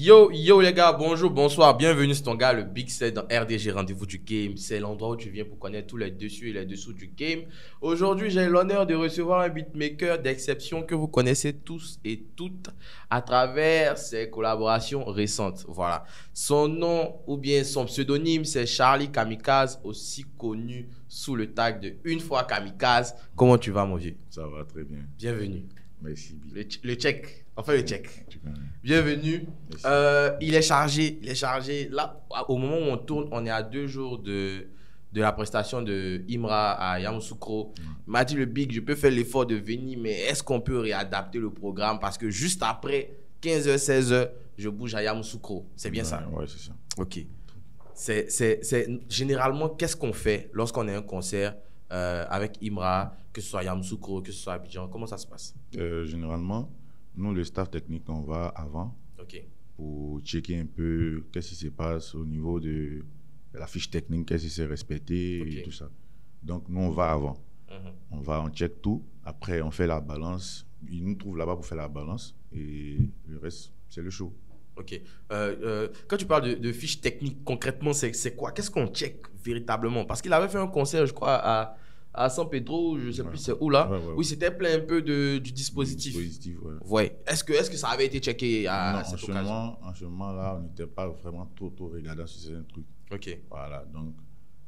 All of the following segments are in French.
Yo les gars, bonjour, bonsoir, bienvenue sur ton gars, le Big Set dans RDG Rendez-vous du Game. C'est l'endroit où tu viens pour connaître tous les dessus et les dessous du game. Aujourd'hui, j'ai l'honneur de recevoir un beatmaker d'exception que vous connaissez tous et toutes à travers ses collaborations récentes. Voilà. Son nom ou bien son pseudonyme, c'est Charlie Kamikaze, aussi connu sous le tag de Une fois Kamikaze. Comment tu vas, mon vieux? Ça va très bien. Bienvenue. Merci. Le check. Enfin, le check. Tu connais. Bienvenue. Il est chargé. Là, au moment où on tourne, on est à 2 jours de la prestation de Imra à Yamoussoukro. Il m'a dit, le Big, je peux faire l'effort de venir, mais est-ce qu'on peut réadapter le programme? Parce que juste après 15h, 16h, je bouge à Yamoussoukro. C'est bien ça? Ouais, c'est ça. Ok. Généralement, qu'est-ce qu'on fait lorsqu'on a un concert avec Imra, que ce soit Yamoussoukro, que ce soit Abidjan? Comment ça se passe? Généralement, nous, le staff technique, on va avant Ok. pour checker un peu qu'est-ce qui se passe au niveau de la fiche technique, qu'est-ce qui s'est respecté et tout ça. Donc, nous, on va avant. On check tout. Après, on fait la balance. Ils nous trouvent là-bas pour faire la balance. Et le reste, c'est le show. Ok. Quand tu parles de fiches techniques, concrètement, c'est quoi? Qu'est-ce qu'on check véritablement? Parce qu'il avait fait un concert, je crois, à San Pedro, je ne sais plus c'est où là. Ouais. Oui, c'était plein un peu du dispositif. Ouais. Est-ce que ça avait été checké à cette occasion? En ce moment-là, on n'était pas vraiment trop regardant sur certains trucs. Ok. Voilà, donc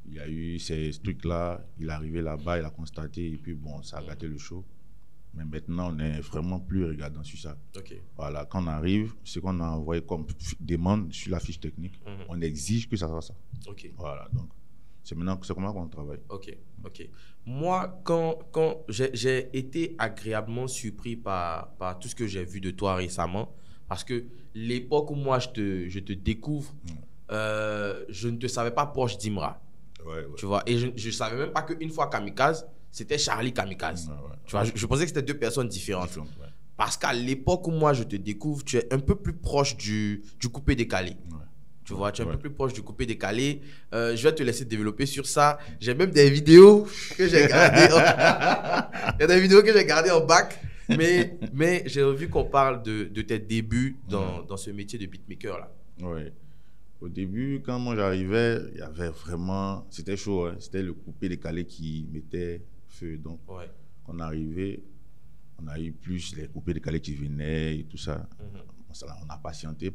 il y a eu ces trucs-là, il est arrivé là-bas, il a constaté, et puis bon, ça a gâté le show. Mais maintenant, on est vraiment plus regardant sur ça. Ok. Voilà, quand on arrive, ce qu'on a envoyé comme demande sur la fiche technique, on exige que ça soit ça. Ok. Voilà, donc c'est maintenant c'est comment qu'on travaille. Ok. Moi, quand j'ai été agréablement surpris par tout ce que j'ai vu de toi récemment, parce que l'époque où moi je te découvre, je ne te savais pas proche d'Imra. Ouais. Tu vois, et je ne savais même pas qu'une fois Kamikaze, c'était Charlie Kamikaze. Tu vois, je pensais que c'était 2 personnes différentes. Parce qu'à l'époque où moi je te découvre, tu es un peu plus proche du coupé-décalé. Tu vois, tu es un peu plus proche du coupé-décalé. Je vais te laisser développer sur ça. J'ai même des vidéos que j'ai gardées. Il y a des vidéos que j'ai gardées en bac. Mais j'ai envie qu'on parle de tes débuts dans ce métier de beatmaker là. Oui. Au début, quand moi j'arrivais, il y avait vraiment... C'était chaud, hein? C'était le coupé-décalé qui mettait feu. Donc, quand on arrivait, on a eu plus les coupés-décalés qui venaient et tout ça. On a patienté,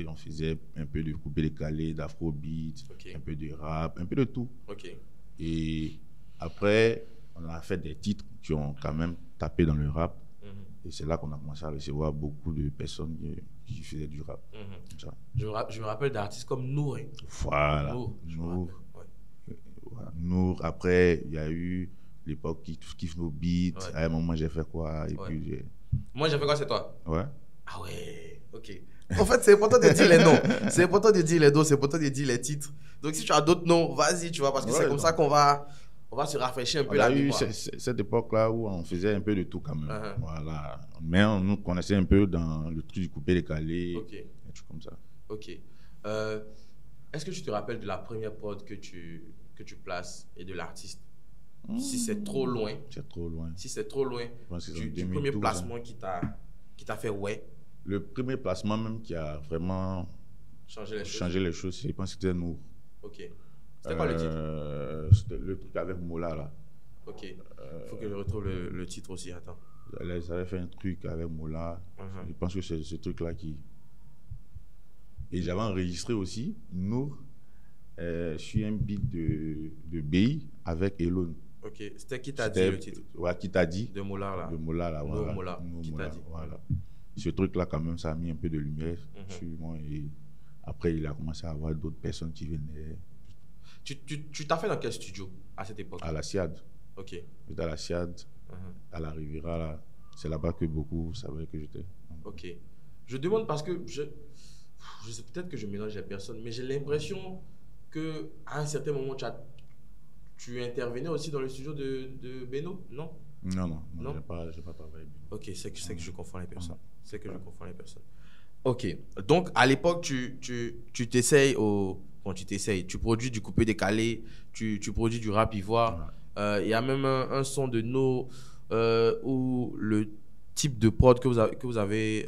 on faisait un peu de coupé-décalé, d'afrobeat, un peu de rap, un peu de tout. Et après, on a fait des titres qui ont quand même tapé dans le rap. Et c'est là qu'on a commencé à recevoir beaucoup de personnes qui faisaient du rap. Je me rappelle d'artistes comme Nour. Voilà. Nour. Après, il y a eu l'époque qui kiffe nos beats. À un moment, j'ai fait quoi? Et puis, moi, j'ai fait quoi, c'est toi? Ouais. Ah ouais, ok. En fait, c'est important de dire les noms. C'est important de dire les noms, c'est important de dire les titres. Donc, si tu as d'autres noms, vas-y, tu vois, parce que c'est comme ça qu'on va se rafraîchir un peu la mémoire. Il y a eu cette époque-là où on faisait un peu de tout quand même. Voilà. Mais on nous connaissait un peu dans le truc du coupé-décalé. Des trucs comme ça. Ok. Est-ce que tu te rappelles de la première prod que tu places et de l'artiste? Si c'est trop loin. C'est trop loin. Si c'est trop loin, du premier placement qui t'a fait ouais. Le premier placement même qui a vraiment changé les choses, je pense que c'était nous. Ok. C'était quoi le titre? C'était le truc avec Mola là. Ok. Il faut que je retrouve le titre aussi, attends. Ils avaient fait un truc avec Mola. Je pense que c'est ce truc-là qui... Et j'avais enregistré aussi, Nour, sur un beat de BI avec Elon. Ok. C'était qui t'a dit le titre? Ouais, qui t'a dit. De Mola là. De Mola là, voilà. Mola, qui t'a dit. Voilà. Ce truc-là, quand même, ça a mis un peu de lumière sur moi. Et après, il a commencé à avoir d'autres personnes qui venaient. Tu t'as fait dans quel studio à cette époque? À la SIAD. Ok. J'étais à la SIAD, à la Riviera, là. C'est là-bas que beaucoup savaient que j'étais. Ok. Je demande parce que je sais peut-être que je mélange les personnes, mais j'ai l'impression qu'à un certain moment, tu intervenais aussi dans le studio de Beno, non? Non, j'ai pas travaillé. Ok, c'est que je confonds les personnes. Ok, donc à l'époque, tu t'essayes tu produis du coupé-décalé, tu produis du rap ivoire. Il y a même un son de No où type de prod que vous avez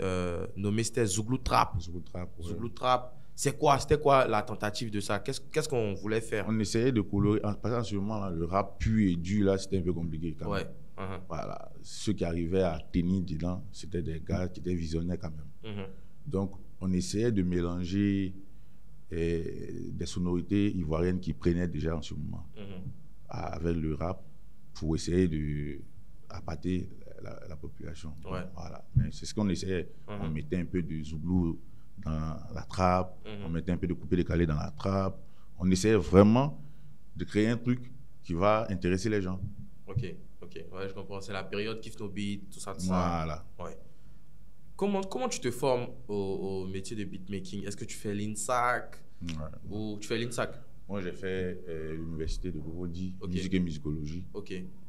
nommé, c'était Zouglou Trap. Zouglou Trap, ouais. Zouglou Trap. C'était quoi la tentative de ça? Qu'est-ce qu'on voulait faire? On essayait de colorer. Parce qu'en ce moment-là, le rap pur et dur, là, c'était un peu compliqué quand même. Voilà. Ceux qui arrivaient à tenir dedans, c'était des gars qui étaient visionnaires quand même. Donc, on essayait de mélanger des sonorités ivoiriennes qui prenaient déjà en ce moment avec le rap pour essayer d'appâter la population. Voilà. Mais c'est ce qu'on essayait. On mettait un peu de zouglou dans la trappe, on mettait un peu de coupé-décalé dans la trappe. On essayait vraiment de créer un truc qui va intéresser les gens. Ok, ouais, je comprends. C'est la période Kiff No Beat, tout ça, tout ça. Voilà. Ouais. Comment tu te formes au métier de beatmaking? Est-ce que tu fais l'INSAC ou tu fais l'INSAC? Moi, j'ai fait l'université de Cocody, musique et musicologie.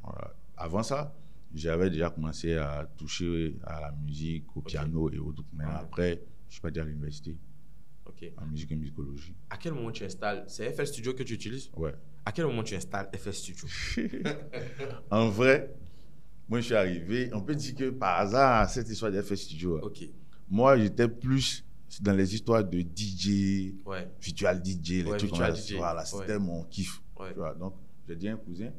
Voilà. Avant ça, j'avais déjà commencé à toucher à la musique, au piano et autres. Mais après, je suis parti à l'université en musique et musicologie. À quel moment tu installes? C'est FL Studio que tu utilises? Ouais. À quel moment tu installes FL Studio? En vrai, moi, je suis arrivé, on peut dire que par hasard, cette histoire de FL Studio, moi, j'étais plus dans les histoires de DJ, virtual DJ, les trucs comme ça. Voilà, c'était mon kiff. Tu vois, donc, j'ai dit à un cousin,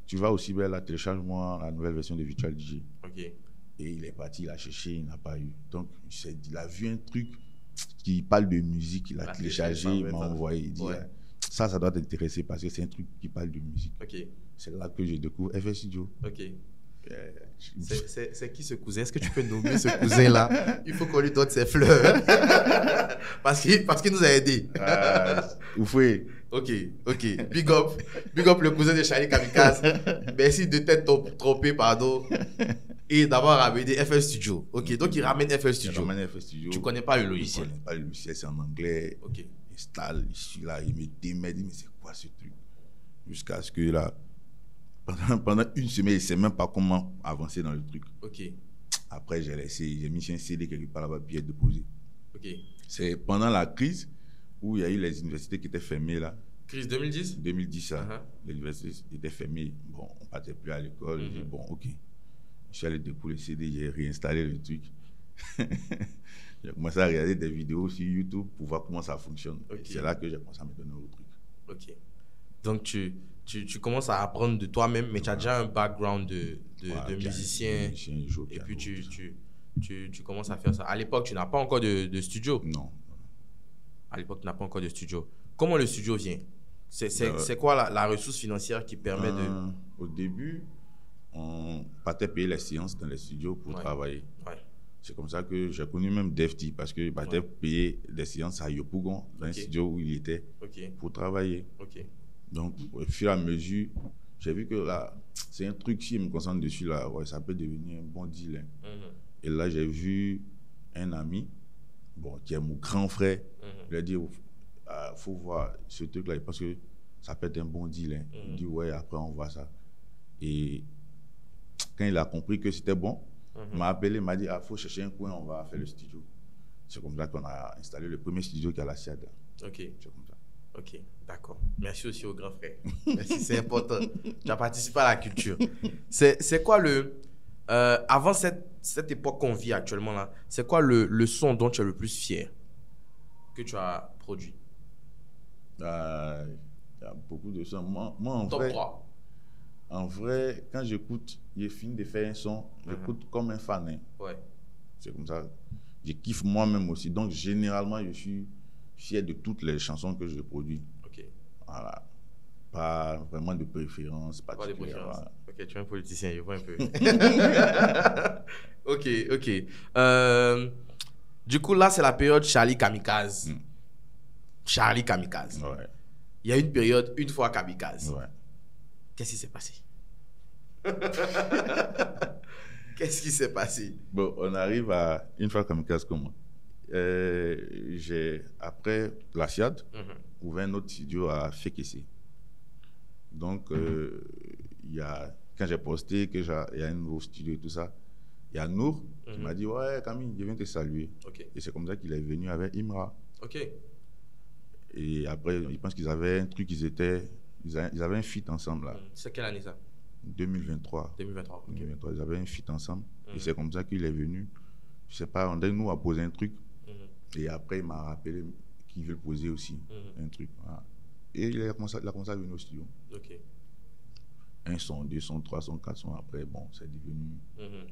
tu vas aussi bien, là, télécharge-moi la nouvelle version de Virtual DJ. Et il est parti, il a cherché, il n'a pas eu. Donc, il a vu un truc qui parle de musique, il a téléchargé, il m'a envoyé. Il dit, ça doit t'intéresser parce que c'est un truc qui parle de musique. C'est là que je découvre FL Studio. C'est qui ce cousin? Est-ce que tu peux nommer ce cousin-là? Il faut qu'on lui donne ses fleurs. parce qu'il nous a aidés. Oufoué. Ok. Big up le cousin de Charlie Kamikaze. Merci de t'être trompé, pardon. Et d'avoir ramené FL Studio. Donc il ramène FL Studio. Tu connais pas le logiciel? Je connais pas le logiciel, c'est en anglais. Il installe, je suis là, il me dit, mais c'est quoi ce truc? Jusqu'à ce que là, pendant une semaine, il ne sait même pas comment avancer dans le truc. Après, j'ai mis un CD quelque part là-bas, bien déposé. C'est pendant la crise où il y a eu les universités qui étaient fermées là. Crise 2010? 2010, les universités étaient fermées. Bon, on ne partait plus à l'école. J'ai dit, bon, ok. Je suis allé découvrir le CD, j'ai réinstallé le truc. J'ai commencé à regarder des vidéos sur YouTube pour voir comment ça fonctionne. C'est là que j'ai commencé à me donner au truc. Donc, tu commences à apprendre de toi-même, mais tu as déjà un background de musicien. Et puis, tu commences à faire ça. À l'époque, tu n'as pas encore de studio? Non. À l'époque, tu n'as pas encore de studio. Comment le studio vient? C'est quoi la ressource financière qui permet de... Au début, on partait payer les séances dans les studios pour travailler. C'est comme ça que j'ai connu même Defty, parce qu'il partait payer des séances à Yopougon, dans un studio où il était, pour travailler. Donc, au fur et à mesure, j'ai vu que là, c'est un truc, si je me concentre dessus, là, ça peut devenir un bon deal. Et là, j'ai vu un ami, qui est mon grand frère, il a dit, faut voir ce truc-là, parce que ça peut être un bon deal. Il dit, après, on voit ça. Et quand il a compris que c'était bon, il m'a appelé, il m'a dit, faut chercher un coin, on va faire le studio. C'est comme ça qu'on a installé le premier studio qui est à la SIAD. C'est comme ça. Ok, d'accord. Merci aussi au grand frère. Merci, c'est important. Tu as participé à la culture. C'est quoi avant cette époque qu'on vit actuellement là, c'est quoi le son dont tu es le plus fier que tu as produit? Il y a beaucoup de sons. Moi en Top vrai, 3. En vrai, quand j'écoute, j'ai fini de faire un son, j'écoute comme un fan. C'est comme ça. Je kiffe moi-même aussi. Donc, généralement, je suis fier de toutes les chansons que je produis. Voilà. Pas vraiment de préférence particulière. Pas de préférence. Voilà. Ok, tu es un politicien, je vois un peu. Ok. Du coup, là, c'est la période Charlie Kamikaze. Charlie Kamikaze. Il y a une période, une fois Kamikaze. Qu'est-ce qui s'est passé? Qu'est-ce qui s'est passé? Bon, on arrive à une fois Kamikaze comme moi. J'ai, après la SIAD, ouvert un autre studio à Fekese. Donc, quand j'ai posté qu'il y a un nouveau studio et tout ça, il y a Nour qui m'a dit, Camille, je viens te saluer. Et c'est comme ça qu'il est venu avec Imra. Et après, je pense qu'ils avaient un truc, ils avaient un feat ensemble là. C'est quelle année ça? 2023. 2023, ok. 2023, ils avaient un feat ensemble. Et c'est comme ça qu'il est venu. Je sais pas, on nous a posé un truc. Et après, il m'a rappelé qu'il veut poser aussi un truc. Voilà. Et il a commencé à venir au studio. Ok. Un son, 2 sons, 3 sons, 4 sons. Après, bon, c'est devenu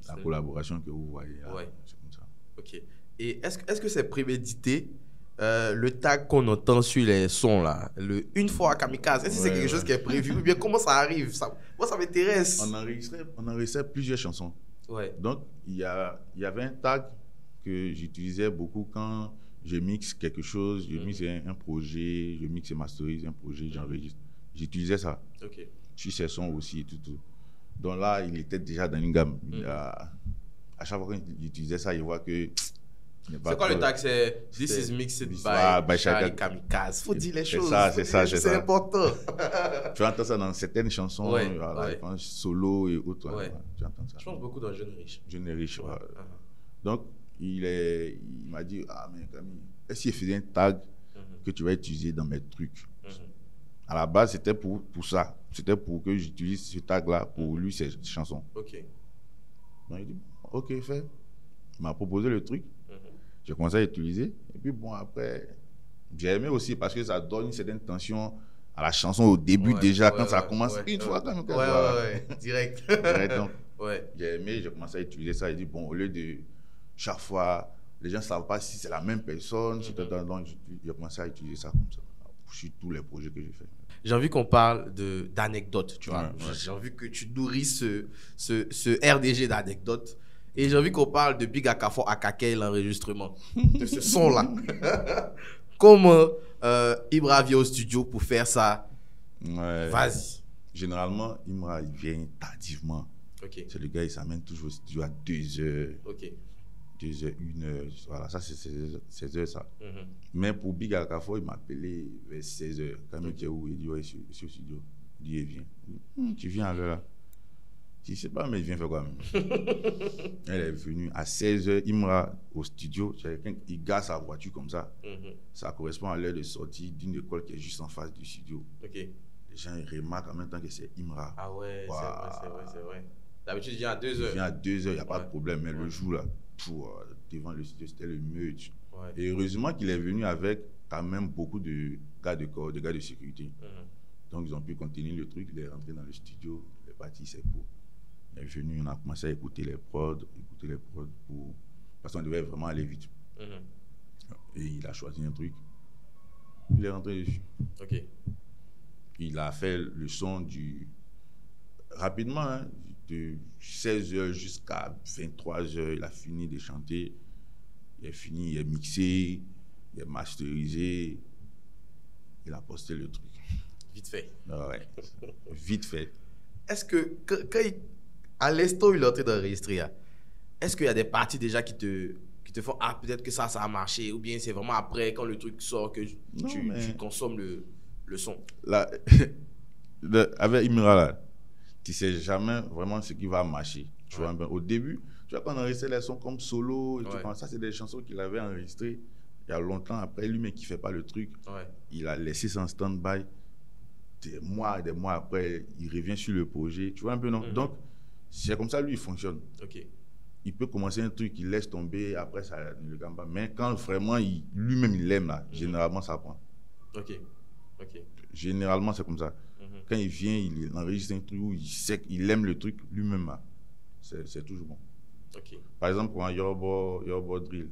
la collaboration que vous voyez. Là. Ouais. C'est comme ça. Ok. Et est-ce que c'est prémédité le tag qu'on entend sur les sons là, le une fois à Kamikaze, est-ce que c'est quelque chose qui est prévu ou bien comment ça arrive ça, moi ça m'intéresse. On enregistrait plusieurs chansons. Ouais. Donc, il y avait un tag que j'utilisais beaucoup quand je mixe quelque chose, je mixe un projet, je mixe et masterise un projet, j'enregistre. J'utilisais ça. Ok. Sur ces sons aussi et tout. Donc là, il était déjà dans une gamme. À chaque fois qu'il utilisait ça, il voit que... C'est quoi le tag? C'est This is mixed by Charlie Kamikaze. Faut dire les choses. C'est ça. C'est important. Tu entends ça dans certaines chansons, voilà, solo et autres. Ouais. Tu entends ça. Je pense beaucoup dans Jeune Riche. Jeune Riche, ouais. Donc, il m'a dit, mais Camille, est-ce qu'il faisait un tag que tu vas utiliser dans mes trucs? À la base, c'était pour ça. C'était pour que j'utilise ce tag-là pour lui, ses chansons. Ok. Donc, il dit, ok, fait. Il m'a proposé le truc. J'ai commencé à l'utiliser. Et puis, bon, après, j'ai aimé aussi parce que ça donne une certaine tension à la chanson au début déjà, quand ça commence. Une fois, quand même. Direct. Donc, j'ai aimé, j'ai commencé à utiliser ça. J'ai dit, bon, au lieu de chaque fois, les gens ne savent pas si c'est la même personne. Donc, j'ai commencé à utiliser ça comme ça sur tous les projets que j'ai fait. J'ai envie qu'on parle d'anecdotes, tu vois. J'ai envie que tu nourrisses ce RDG d'anecdotes. Et j'ai envie qu'on parle de Big Akafo Akake, l'enregistrement de ce son-là. Comment Ibra vient au studio pour faire ça? Vas-y. Généralement, Ibra, il vient tardivement. Okay. C'est le gars, il s'amène toujours au studio à 2 heures. Ok. 2 heures, 1 heure. Voilà, ça, c'est 16 heures, ça. Mais pour Big Akafo, il m'a appelé vers 16 heures. Quand il dit où, il dit, ouais, je suis au studio. Il dit, viens. Tu viens à l'heure là. Je ne sais pas, mais il vient faire quoi même. Elle est venue à 16h, Imra au studio. Il gare sa voiture comme ça. Ça correspond à l'heure de sortie d'une école qui est juste en face du studio. Okay. Les gens remarquent en même temps que c'est Imra. Ah ouais, c'est vrai. D'habitude, il vient à 2h. Il vient à 2h, il n'y a pas de problème. Mais le jour là, devant le studio, c'était le meute. Et heureusement qu'il est venu avec quand même beaucoup de gars de corps, de gars de sécurité. Donc ils ont pu continuer le truc. Il est rentré dans le studio, il est parti, c'est pour. Il est venu, on a commencé à écouter les prods parce qu'on devait vraiment aller vite. Et il a choisi un truc. Il est rentré dessus. Ok. Il a fait le son rapidement, hein, de 16h jusqu'à 23h. Il a fini de chanter. Il est fini, il est mixé, il est masterisé. Il a posté le truc. Vite fait. Ouais, vite fait. Est-ce que, à l'instant où il est en train d'enregistrer, est-ce qu'il y a des parties déjà qui te font peut-être que ça a marché, ou bien c'est vraiment après quand le truc sort que tu consommes le son? Là, avec Imra là, tu sais jamais vraiment ce qui va marcher. Tu vois, au début, tu vois, quand on enregistrait les sons comme solo, ça c'est des chansons qu'il avait enregistrées il y a longtemps. Après, lui-même qui ne fait pas le truc, il a laissé ça en stand-by. Des mois après, il revient sur le projet. Tu vois un peu, non? Donc, c'est comme ça, lui, il fonctionne. Ok. Il peut commencer un truc, il laisse tomber, après, ça ne le gagne pas. Mais quand vraiment, lui-même, il l'aime, là, généralement, ça prend. Ok. Généralement, c'est comme ça. Quand il vient, il enregistre un truc où il sait qu'il aime le truc, lui-même, là, c'est toujours bon. Ok. Par exemple, pour un Yoruba Drill,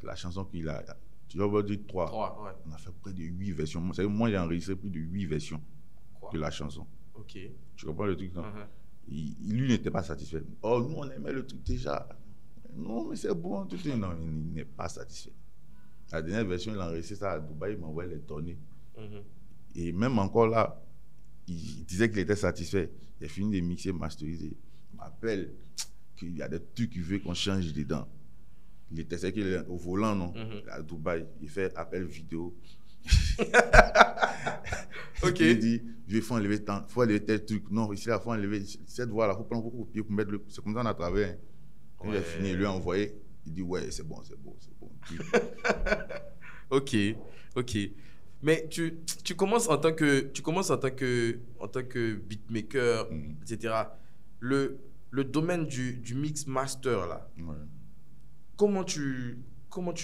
la chanson qu'il a, Yoruba Drill 3, on a fait près de 8 versions. Moi, j'ai enregistré plus de 8 versions de la chanson. Ok. Tu comprends le truc, non? Lui n'était pas satisfait. Oh, nous, on aimait le truc déjà. Non, mais c'est bon. Non, il n'est pas satisfait. La dernière version, il a enregistré ça à Dubaï, il m'a envoyé les tournées. Et même encore là, il disait qu'il était satisfait. Il a fini de mixer, masteriser. Il m'appelle qu'il y a des trucs qu'il veut qu'on change dedans. Il était au volant, non? À Dubaï, il fait appel vidéo. Ok. Il dit, il faut enlever tel truc. Non, ici, il faut enlever cette voie-là. Il faut prendre beaucoup de pieds pour mettre le. C'est comme ça qu'on a travaillé. Quand il a fini, il lui a envoyé. Il dit, ouais, c'est bon. Ok. Mais tu commences en tant que beatmaker, etc. Le domaine du mix master là. Ouais. Comment tu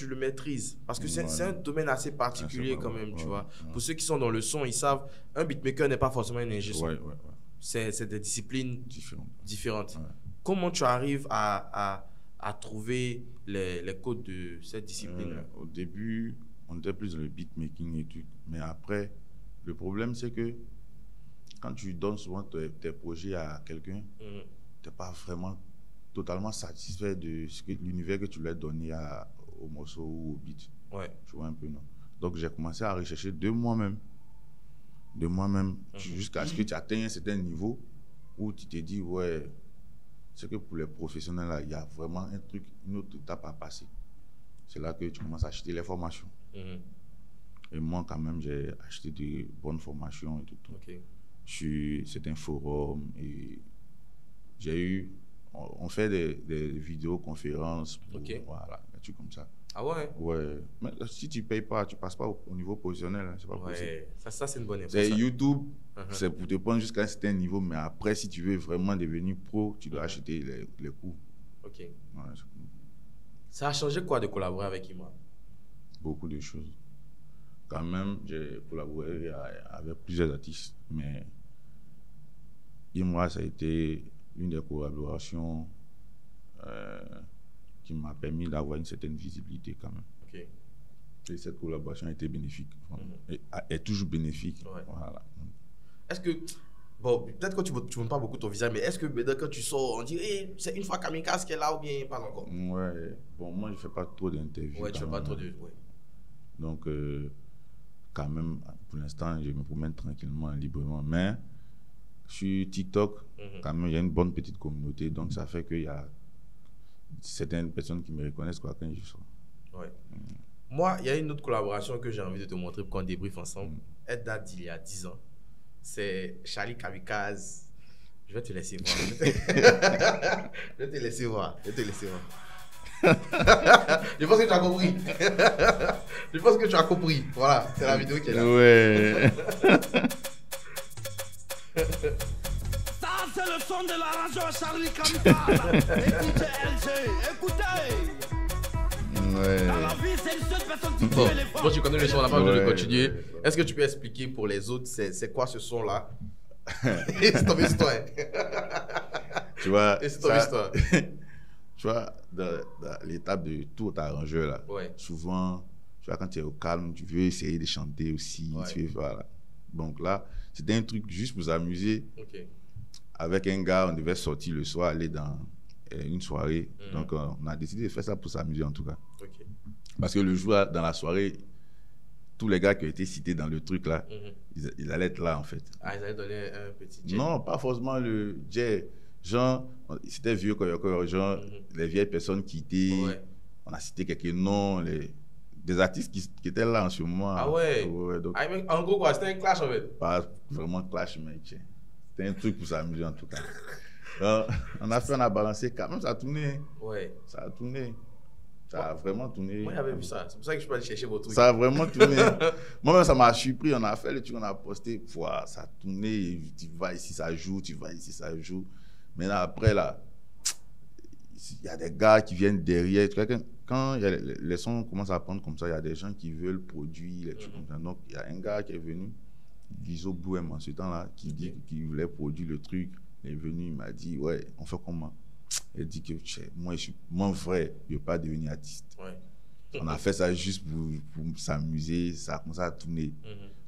le maîtrises? Parce que c'est un domaine assez particulier quand même, tu vois. Pour ceux qui sont dans le son, ils savent, un beatmaker n'est pas forcément un ingé son. C'est des disciplines différentes. Ouais. Comment tu arrives à trouver les codes de cette discipline-là? Au début, on était plus dans le beatmaking et tout. Mais après, le problème, c'est que quand tu donnes souvent tes projets à quelqu'un, tu n'es pas vraiment totalement satisfait de l'univers que tu lui as donné au morceau ou au beat. Ouais. Tu vois un peu, non? Donc, j'ai commencé à rechercher de moi-même, jusqu'à ce que tu atteignes un certain niveau où tu te dis, ouais, c'est que pour les professionnels, là, il y a vraiment un truc, une autre étape à passer. C'est là que tu commences à acheter les formations. Et moi, quand même, j'ai acheté de bonnes formations et tout. Okay. C'est un forum et on fait des vidéoconférences. Voilà, des trucs comme ça. Ah ouais? Ouais. Mais si tu ne payes pas, tu ne passes pas au niveau professionnel. Hein, c'est pas possible. Ça c'est une bonne info. C'est YouTube, c'est pour te prendre jusqu'à un certain niveau, mais après, si tu veux vraiment devenir pro, tu dois acheter les cours. Ok. Ouais, ça a changé quoi de collaborer avec Imra? Beaucoup de choses. Quand même, j'ai collaboré avec plusieurs artistes, mais Imra, ça a été l'une des collaborations qui m'a permis d'avoir une certaine visibilité quand même. Okay. Et cette collaboration a été bénéfique. Et est toujours bénéfique. Ouais. Voilà. Est-ce que, bon, peut-être que tu ne montres pas beaucoup ton visage, mais est-ce que quand tu sors, on dit, hey, c'est une fois Kamikaze qui est là ou bien pas encore? Ouais. Bon, moi, je ne fais pas trop d'interviews. Ouais, tu ne fais pas trop de... Ouais. Donc, quand même, pour l'instant, je me promène tranquillement, librement. Mais sur TikTok, quand même, il y a une bonne petite communauté. Donc, ça fait qu'il y a certaines personnes qui me reconnaissent quoi, quand je sors. Ouais. Moi, il y a une autre collaboration que j'ai envie de te montrer pour qu'on débriefe ensemble. Elle date d'il y a 10 ans. C'est Charlie Kamikaze. Je vais te laisser voir. Je vais te laisser voir. Je pense que tu as compris. Je pense que tu as compris. Voilà, c'est la vidéo qui est là. Ouais. Ça, c'est le son de l'arrangeur Charlie Kamikaze. Écoutez, LG, écoutez. Ouais. Dans la vie, c'est une seule personne qui Bon, tue les toi, tu connais le son, on n'a pas besoin de continuer. Est-ce que tu peux expliquer pour les autres, c'est quoi ce son-là? C'est ton histoire. Tu vois, c'est ton histoire. Tu vois, dans l'étape de tout arrangeur, là, souvent, tu vois, quand tu es au calme, tu veux essayer de chanter aussi. Ouais. Tu veux, voilà. Donc là, c'était un truc juste pour s'amuser. Okay. Avec un gars, on devait sortir le soir, aller dans une soirée. Donc, on a décidé de faire ça pour s'amuser en tout cas. Okay. Parce que le jour, dans la soirée, tous les gars qui ont été cités dans le truc là, ils allaient être là en fait. Ah, ils allaient donner un petit jet? Non, pas forcément le jet. Genre, c'était vieux quand genre, les vieilles personnes qui étaient. Ouais. On a cité quelques noms, des artistes qui étaient là en ce moment. Ah ouais? Donc, en gros, quoi, c'était un clash en fait? Pas vraiment clash, mais c'était un truc pour s'amuser en tout cas. On a balancé, quand même, ça a tourné. Ouais. Ça a tourné. Ça a vraiment tourné. Moi, j'avais vu ça. C'est pour ça que je peux aller chercher vos trucs. Ça a vraiment tourné. Moi-même, ça m'a surpris. On a fait le truc, on a posté. Wow, ça a tourné. Tu vas ici, ça joue. Tu vas ici, ça joue. Maintenant, après, là, il y a des gars qui viennent derrière. Quand les sons commencent à prendre comme ça, il y a des gens qui veulent produire, les trucs comme ça. Donc, il y a un gars qui est venu, Guizo Bouem, en ce temps-là, qui dit qu'il voulait produire le truc. Il est venu, il m'a dit, ouais, on fait comment? Il dit que moi, je suis mon frère, je ne veux pas devenir artiste. Ouais. On a fait ça juste pour s'amuser, ça a commencé à tourner.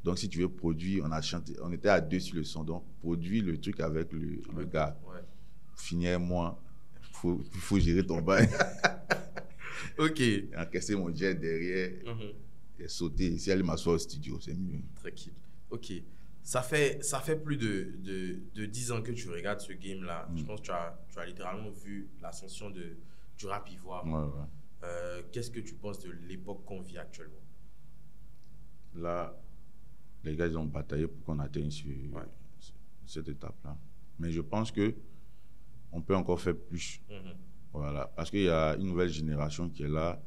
Donc, si tu veux produire, on a chanté, on était à deux sur le son, donc produire le truc avec le gars. Ouais. Finir moi, il faut gérer ton bail. Ok. Encaisser mon jet derrière et sauter. Si elle m'assoit au studio, c'est mieux. Tranquille. Ok. Ça fait plus de 10 ans que tu regardes ce game-là. Je pense que tu as littéralement vu l'ascension du rap ivoire. Ouais. Qu'est-ce que tu penses de l'époque qu'on vit actuellement? Là, les gars, ils ont bataillé pour qu'on atteigne cette étape-là. Mais je pense qu'on peut encore faire plus. Voilà. Parce qu'il y a une nouvelle génération qui est là.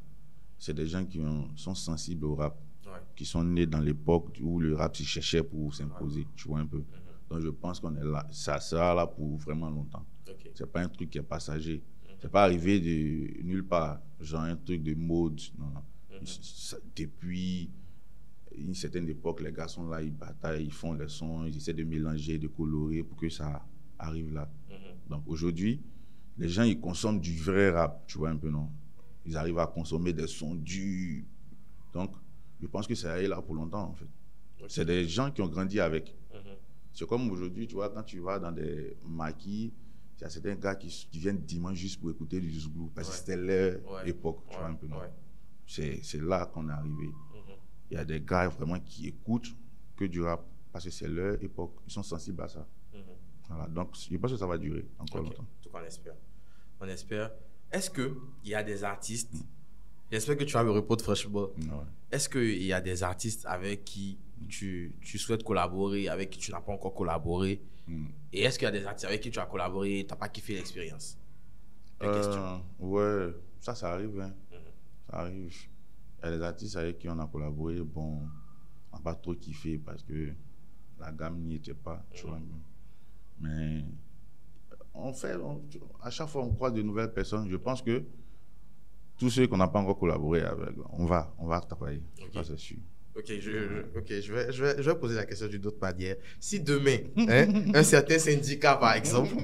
c'est des gens qui sont sensibles au rap, qui sont nés dans l'époque où le rap se cherchait pour s'imposer, tu vois un peu. Donc je pense qu'on est là, ça sera là pour vraiment longtemps. C'est pas un truc qui est passager. C'est pas arrivé de nulle part, genre un truc de mode. Non. Depuis une certaine époque, les gars sont là, ils bataillent, ils font des sons, ils essaient de mélanger, de colorer pour que ça arrive là. Donc aujourd'hui, les gens, ils consomment du vrai rap, tu vois un peu, non? Ils arrivent à consommer des sons durs. Donc, je pense que ça est là pour longtemps, en fait. C'est des gens qui ont grandi avec. C'est comme aujourd'hui, tu vois, quand tu vas dans des maquis, il y a certains gars qui viennent dimanche juste pour écouter du Zouglou, parce que c'était leur époque, tu vois un peu, non? C'est là qu'on est arrivé. Il y a des gars vraiment qui écoutent que du rap, parce que c'est leur époque. Ils sont sensibles à ça. Voilà. Donc, je pense que ça va durer encore longtemps. Donc, on espère. On espère. Est-ce qu'il y a des artistes, j'espère que tu vas me répondre franchement, est-ce qu'il y a des artistes avec qui tu souhaites collaborer, avec qui tu n'as pas encore collaboré, et est-ce qu'il y a des artistes avec qui tu as collaboré et tu n'as pas kiffé l'expérience? Ouais, ça arrive. Hein. Ça arrive. Il y a des artistes avec qui on a collaboré, bon, on n'a pas trop kiffé parce que la gamme n'y était pas, tu vois. Mais à chaque fois on croise de nouvelles personnes. Je pense que tous ceux qu'on n'a pas encore collaboré avec, on va travailler. Ça c'est sûr. Je vais poser la question d'une autre manière. Si demain, un certain syndicat, par exemple,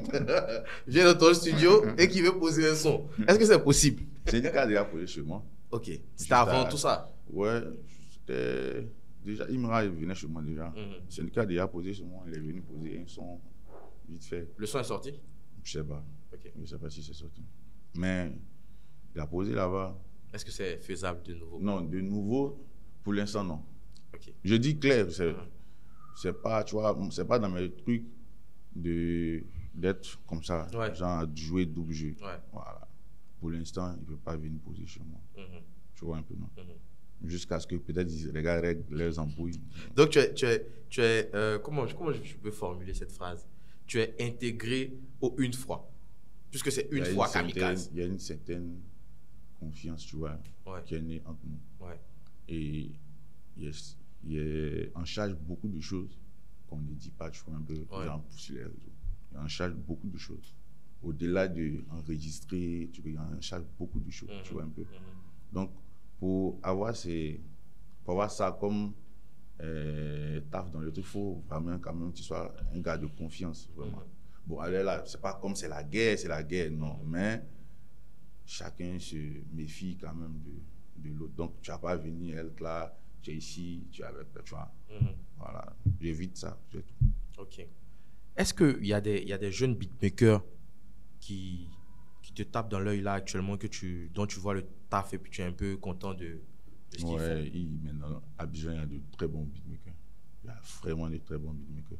vient dans ton studio et qui veut poser un son, est-ce que c'est possible? Le syndicat a déjà posé chez moi. Ok. C'était avant tout ça? Ouais, c'était déjà. Imra venait chez moi déjà. Le syndicat a déjà posé chez moi. Il est venu poser un son vite fait. Le son est sorti? Je sais pas. Je ne sais pas si c'est sorti. Mais il a posé là-bas. Est-ce que c'est faisable de nouveau? Non, de nouveau, pour l'instant, non. Je dis clair, c'est pas, tu vois, c'est pas dans mes trucs d'être comme ça, genre jouer double jeu. Voilà. Pour l'instant, il ne peut pas venir poser chez moi. Tu vois un peu, non? Jusqu'à ce que peut-être les gars règlent leurs embrouilles. Donc, tu es comment je peux formuler cette phrase? Tu es intégré au une fois, puisque c'est une fois kamikaze. Il y a une certaine confiance, tu vois, qui est née entre nous. Et il en charge beaucoup de choses qu'on ne dit pas, tu vois, un peu, genre sur les réseaux. Il en charge beaucoup de choses. Au-delà d'enregistrer, tu en charge beaucoup de choses, tu vois, un peu. Donc, pour avoir ça comme taf dans le truc, il faut vraiment quand même que tu sois un gars de confiance, vraiment. Bon, alors là, c'est pas comme c'est la guerre, non, mais chacun se méfie quand même de l'autre. Donc, tu vas pas venir, elle, là, tu es ici, tu es avec, tu vois. Voilà, j'évite ça, c'est tout. Ok. Est-ce qu'il y a des jeunes beatmakers qui te tapent dans l'œil là actuellement, dont tu vois le taf et puis tu es un peu content de ce qu'ils font? Oui, maintenant, à Abidjan, il y a de très bons beatmakers. Il y a vraiment de très bons beatmakers.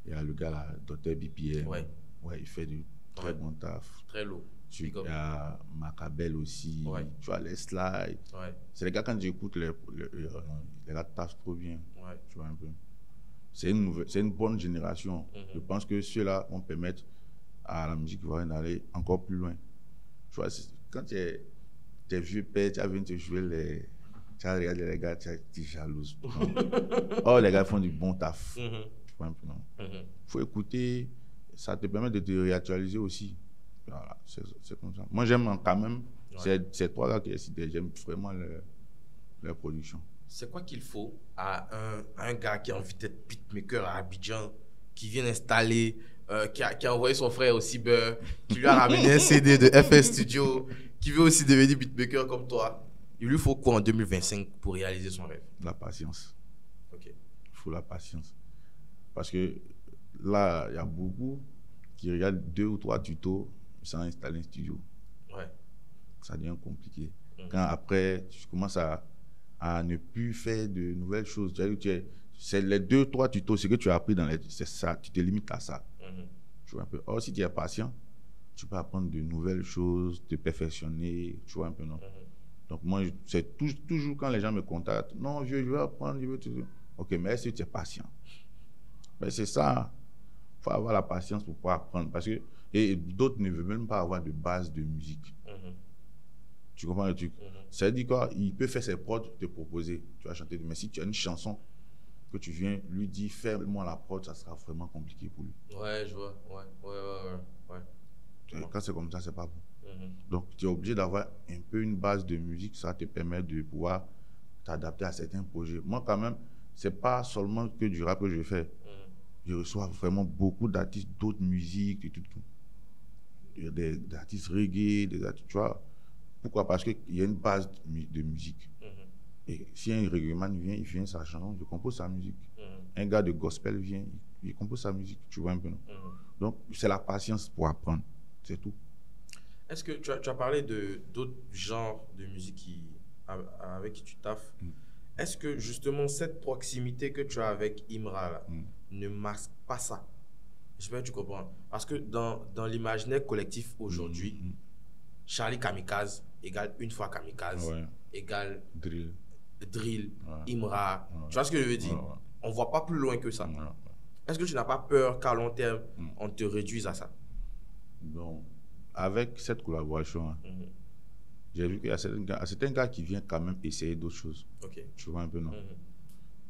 Il y a le gars là, Dr BPM. Il fait du très bon taf. Très lourd. Il y a Macabel aussi. Tu vois, les slides. C'est les gars, quand j'écoute, les gars taffent trop bien. Tu vois un peu. C'est une bonne génération. Je pense que ceux-là vont permettre à la musique ivoirienne d'aller encore plus loin. Tu vois, quand tu es vieux père, tu as venu te jouer tu as regardé les gars, tu es jalouse. Oh, les gars font du bon taf. Tu vois un peu, non? Faut écouter, ça te permet de te réactualiser aussi. Voilà, c'est comme ça. Moi, j'aime quand même ces trois gars qui ont cité. J'aime vraiment leur production. C'est quoi qu'il faut à un gars qui a envie d'être beatmaker à Abidjan, qui vient installer, qui a envoyé son frère au cyber, qui lui a ramené un CD de FS Studio, qui veut aussi devenir beatmaker comme toi? Il lui faut quoi en 2025 pour réaliser son rêve? La patience. Ok. Il faut la patience. Parce que là, il y a beaucoup qui regardent 2 ou 3 tutos sans installer un studio. Ça devient compliqué. Quand après, tu commences à ne plus faire de nouvelles choses, c'est les 2-3 tutos, ce que tu as appris c'est ça, tu te limites à ça. Tu vois un peu. Or, si tu es patient, tu peux apprendre de nouvelles choses, te perfectionner, tu vois un peu, non? Donc, moi, c'est toujours quand les gens me contactent, non, je veux apprendre, je veux tout. Ok, mais est-ce que tu es patient? Mais c'est ça. Il faut avoir la patience pour pouvoir apprendre. Parce que, et d'autres ne veulent même pas avoir de base de musique. Tu comprends le truc? Ça veut dire quoi? Il peut faire ses prods, te proposer, tu vas chanter. Mais si tu as une chanson que tu viens lui dire, fais-moi la prod, ça sera vraiment compliqué pour lui. Ouais, je vois. Ouais. Quand c'est comme ça, c'est pas bon. Donc, tu es obligé d'avoir un peu une base de musique, ça te permet de pouvoir t'adapter à certains projets. Moi, quand même, c'est pas seulement que du rap que je fais. Je reçois vraiment beaucoup d'artistes d'autres musiques et tout. Il y a des artistes reggae, des artistes, tu vois. Pourquoi? Parce qu'il y a une base de musique. Et si un reggaeman vient, il vient sa chanson, je compose sa musique. Un gars de gospel vient, il compose sa musique, tu vois un peu, non? Donc, c'est la patience pour apprendre, c'est tout. Est-ce que tu as parlé d'autres genres de musique avec qui tu taffes? Est-ce que justement cette proximité que tu as avec Imra là, ne masque pas ça? J'espère que tu comprends. Parce que dans l'imaginaire collectif aujourd'hui, Charlie Kamikaze égale une fois Kamikaze, égale drill, Imra. Tu vois ce que je veux dire? On ne voit pas plus loin que ça. Est-ce que tu n'as pas peur qu'à long terme, on te réduise à ça? Donc, avec cette collaboration, j'ai vu qu'il y a certains gars qui viennent quand même essayer d'autres choses. Tu vois un peu, non?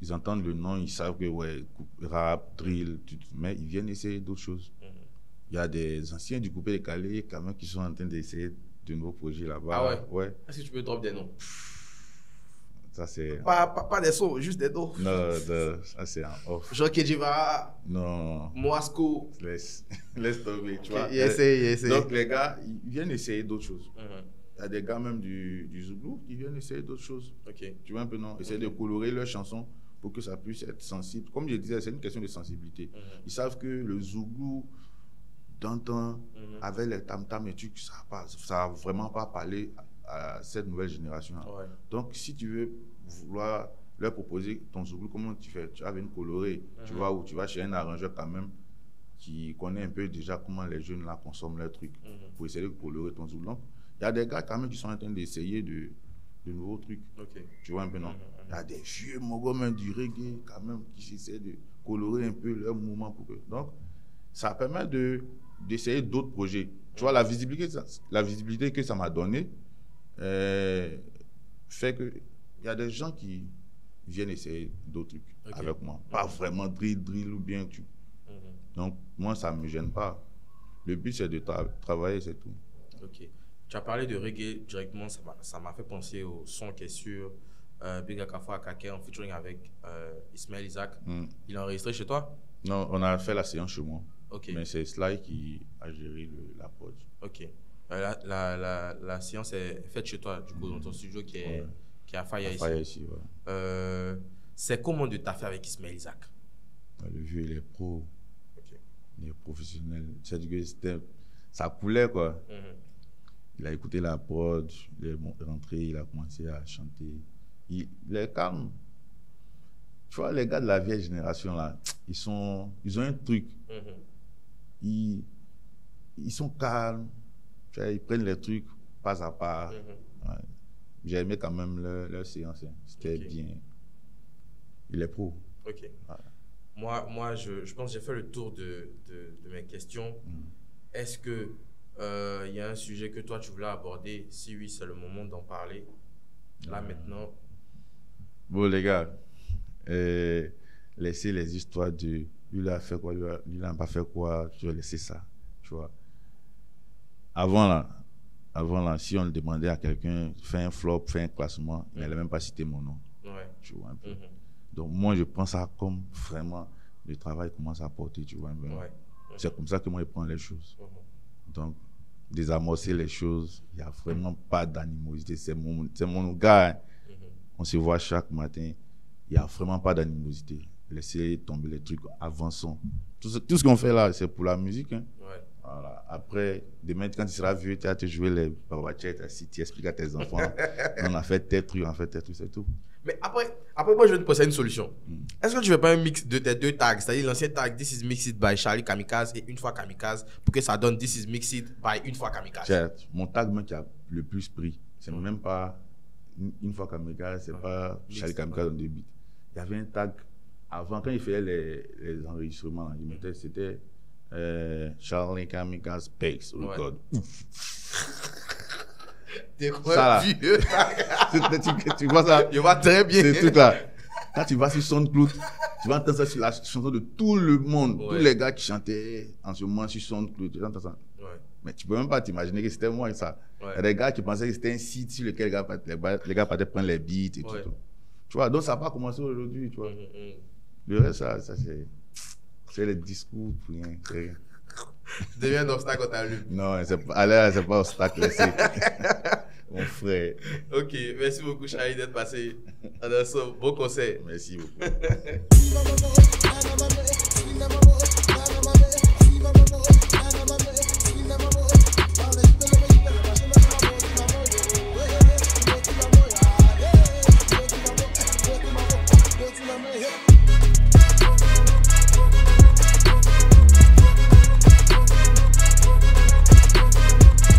Ils entendent le nom, ils savent que ouais, rap, drill, mais ils viennent essayer d'autres choses. Il y a des anciens du coupé décalé quand même qui sont en train d'essayer de nouveaux projets là-bas. Ah ouais? Est-ce que tu peux drop des noms? Ça c'est... Pas des sons, juste des noms. Non, ça c'est en off. Jean Kedjiva, non. Moasco. Laisse tomber, tu vois. Essaye. Donc les gars, ils viennent essayer d'autres choses. Il y a des gars même du Zouglou qui viennent essayer d'autres choses. Tu vois un peu, non? Essayer de colorer leurs chansons pour que ça puisse être sensible. Comme je disais, c'est une question de sensibilité. Ils savent que le Zouglou, d'antan, avec les tam-tam et trucs, ça n'a vraiment pas parlé à cette nouvelle génération. Donc, si tu veux vouloir leur proposer ton Zouglou, comment tu fais? Tu vas venir colorer, tu vas où? Tu vas chez un arrangeur quand même qui connaît un peu déjà comment les jeunes là consomment leurs trucs pour essayer de colorer ton Zouglou. Donc, il y a des gars quand même qui sont en train d'essayer de nouveaux trucs. Tu vois un peu, non? Il y a des vieux mogos du reggae quand même qui essaient de colorer un peu leur mouvement pour que... Donc, ça permet d'essayer d'autres projets. Tu vois, la visibilité que ça m'a donné fait que il y a des gens qui viennent essayer d'autres trucs avec moi. Pas vraiment drill ou bien tu. Donc, moi, ça ne me gêne pas. Le but, c'est de travailler, c'est tout. Tu as parlé de reggae directement, ça m'a fait penser au son qui est sur Big Akafo Akake en featuring avec Ismaël Isaac. Il a enregistré chez toi? Non, on a fait la séance chez moi. Mais c'est Sly qui a géré la prod. La séance est faite chez toi, du coup, dans ton studio qui est à Faya ici. C'est comment de taffer avec Ismaël Isaac? Le vieux, il est pro. Il est professionnel. Ça coulait, quoi. Il a écouté la prod, il est rentré, il a commencé à chanter. Il est calme. Tu vois, les gars de la vieille génération, là, ils ont un truc. Ils sont calmes. Tu vois, ils prennent les trucs pas à pas. J'ai aimé quand même leur séance. C'était bien. Il est pro. Moi, je pense que j'ai fait le tour de mes questions. Est-ce que il y a un sujet que toi tu voulais aborder? Si oui, c'est le moment d'en parler. Là maintenant. Bon les gars, laissez les histoires de lui a fait quoi, lui n'a pas fait quoi, tu vas laisser ça, tu vois. Avant là, si on le demandait à quelqu'un, fais un flop, fais un classement, il n'allait même pas citer mon nom. Tu vois un peu. Donc moi je prends ça comme vraiment le travail commence à porter, tu vois un peu. C'est comme ça que moi je prends les choses. Donc, désamorcer les choses, il n'y a vraiment pas d'animosité. C'est mon gars. On se voit chaque matin. Il n'y a vraiment pas d'animosité. Laissez tomber les trucs, avançons. Tout ce qu'on fait là, c'est pour la musique. Voilà. Après, demain, quand tu seras vieux, tu vas te jouer les babachets, si tu expliques à tes enfants, on a fait tel truc, c'est tout. Mais après, moi, je vais te poser une solution. Est-ce que tu ne fais pas un mix de tes deux tags, c'est-à-dire l'ancien tag This is Mixed by Charlie Kamikaze et Une fois Kamikaze, pour que ça donne This is Mixed by Une fois Kamikaze? Mon tag même qui a le plus pris, c'est même pas Une fois Kamikaze, c'est pas Charlie Kamikaze en début. Il y avait un tag avant, quand il faisait les enregistrements, c'était Charlie Kamikaze Pace. T'es quoi, ça là. vieux? Tu vois ça? Je vois très bien. C'est tout là. Quand tu vas sur SoundCloud, tu vas entendre ça sur la chanson de tout le monde. Ouais. Tous les gars qui chantaient en ce moment sur SoundCloud, tu entends ça. Ouais. Mais tu peux même pas t'imaginer que c'était moi ça. Ouais. Il y a des gars qui pensaient que c'était un site sur lequel les gars partaient prendre les beats et Ouais. tout. Tu vois, donc ça n'a pas commencé aujourd'hui, tu vois. Le reste, ça c'est les discours pour rien. C'est rien. Devient un obstacle quand t'as lu. Non, c'est pas obstacle, c'est mon frère. Ok, merci beaucoup, Charlie, d'être passé. Bon conseil. Merci beaucoup.